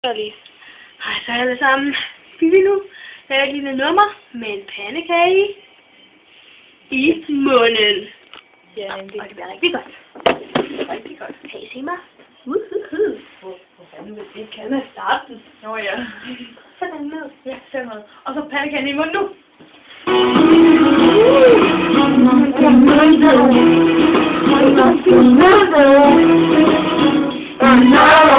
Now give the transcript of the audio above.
Lige. Hej så alle sammen. Vi nu laver et lille nummer med en pandekage i munden. Ja, og det bliver rigtig godt. Rigtig godt. Kan I se mig? Hvor fanden vil det? Kan man starte den? Nå ja. Sådan ned. Ja, sådan noget. Og så pandekagen i munden nu. No!